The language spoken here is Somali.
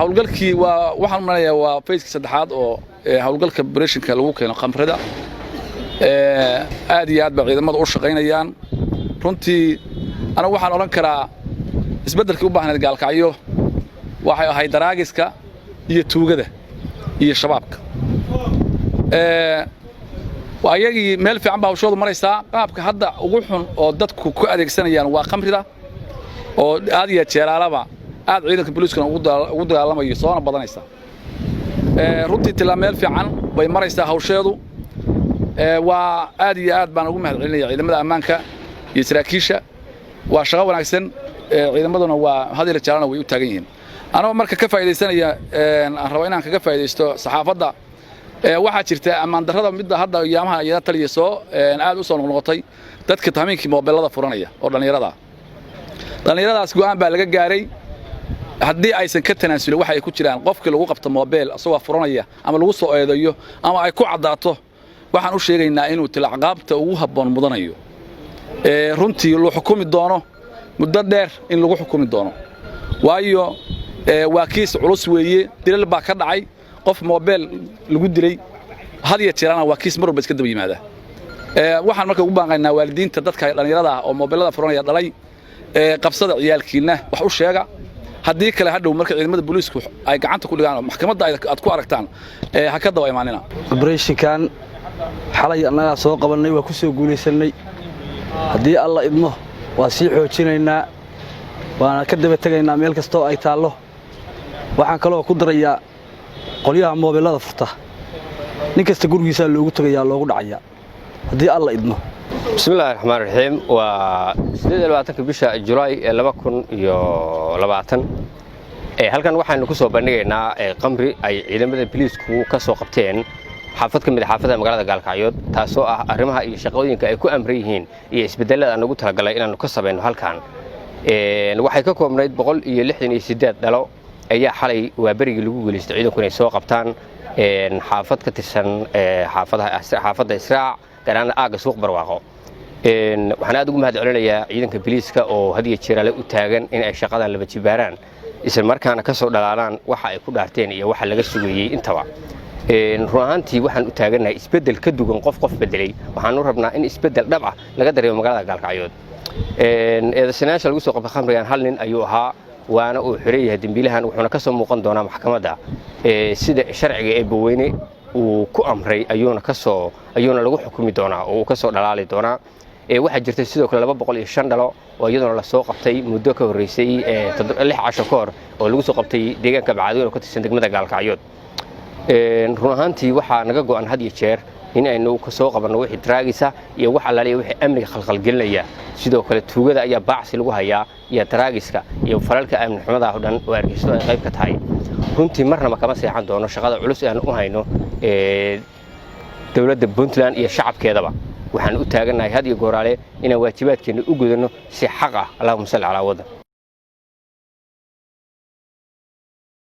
hawlgalkii waxaan marayaa waa fayska saddexaad oo hawlgalka operationka lagu keeno qamrada aad iyo aad ba ciidamadu u shaqaynayaan runtii anagu waxaan oran karaa isbeddelkii u baahnayd gaalkacyo waxay ahayd daraagiska iyo tuugada iyo shabaabka ayagii meel fiican baa hawshoodu maraysaa qaabka hadda ugu xun oo dadku ku adeegsanayaan waa qamrida oo aad iyo jeeraalaba aad ciidanka booliiskana ugu dagaalamayo soona badanaysa runtii tilaa meel fiican bay maraysaa hawsheedu waa aad iyo aad baan ugu mahadcelinayaa ciidamada ammaanka iyo saraakiisha waa shaqo wanaagsan ciidamaduna waa hadii la jaalana way u taagan yihiin anoo marka ka faa'iideysanaya aan rabo inaan kaga faa'iideysto saxaafadda waxaa jirta ammaan darrada midda hadda yaamaha iyada taliya soo aad u soo noqnoqotay dadka tahmiinkii mobilada furanaya oo dhalinyaradaas go'aan baa laga gaaray haddii aysan ka tanaasulin waxa ay ku jiraan qofkii lagu qabto mobil asagoo furanaya ama lagu soo eedayo ama ay ku cadaato waxaan u sheegaynaa inuu tilaqaabta ugu habboon mudanayo runtii loo xukumi doono muddo dheer in lagu xukumi doono waayo waa kiis culus weeye dilal baa ka dhacay qof mobil lagu dilay hadiya tirana waa kiis marba iska daba yimaada waxaan markaa ugu baaqaynaa waalidiinta dadka dhalinyarada oo mobilada furanaya dhalay qabsada ciyaalkiina wax u sheega haddii kale hadhow marka ciidamada booliisku ay gacanta ku dhigaan maxkamadda aad ku aragtaan ha ka daba imaanina operationkan xalay annaga soo qabanay waa ku soo guuleysanay haddii alla idmo waa sii xoojinaynaa waana ka daba tegaynaa meel kasta oo ay taallo waxaan kaloo ku darayaa qolyaha mobilada furta nin kasta gurigiisa loogu tagayaa loogu dhacayaa haddii alla idmo bismillaahi raxmaani raxiim waa 28 bisha July 2020 halkan waxaanu ku soo bandhigaynaa qamri ay ciidamada booliisku ka soo qabteen xaafad kamid ah xaafadaha magaalada Gaalkacyood taasoo ah arrimaha iyo shaqooyinka ay ku amran yihiin iyo isbedelada aan ugu talagalay inaanu ka sameeyno halkan waxay ka koobnayd 168 dhalo ayaa xalay waa berigii lagu guuleystay ciidanku inay soo qabtaan xaafad ka tirsan xaafada Israac garana aaga suuq barwaaqo waxaan aad ugu mahadcelinayaa ciidanka booliiska oo hadiya jeerale u taagan in ay shaqadan laba jibaaraan isla markaana ka soo dhalaalaan waxa ay ku dhaarteen iyo waxa laga sugayay intaba run ahaantii waxaan u taaganahay isbedel ka duwan qof bedelay waxaan u rabnaa in isbedel dhab ah laga dareemo magaalada Gaalkacyood eedaysanayaasha lagu soo qabtay khamrigan hal nin ayuu ahaa waana uu xiray yahay dambiilahan wuxuuna ka soo muuqan doonaa maxkamadda sida sharciga ee baweyne uu ku amray ayuuna lagu xukumi doonaa oo uu ka soo dhalaali doonaa waxa jirtay sidoo kale 205 dhalo oo iyadoo la soo qabtay muddo ka horeysay 6 casho ka hor oo lagu soo qabtay deegaanka Bacadweyne oo ka tirsan degmada Gaalkacyood run ahaantii waxaa naga go'an had iyo jeer in aynu ka soo qabanno wixii draagisa iyo wax allaaliya wixii amniga khalkhalgelinaya sidoo kale tuugada ayaa baacsi lagu hayaa iyo draagiska iyo falalka amni xumada oo dhan oo argaysto ay qayb ka tahay runtii marnaba kama seexan doono shaqada culus ee aan u hayno dawladda Puntland iyo shacabkeedaba waxaan u taaganahay had iyo gooraale inaan waajibaadkeena u gudano si xaq ah Allahumma salli ala wada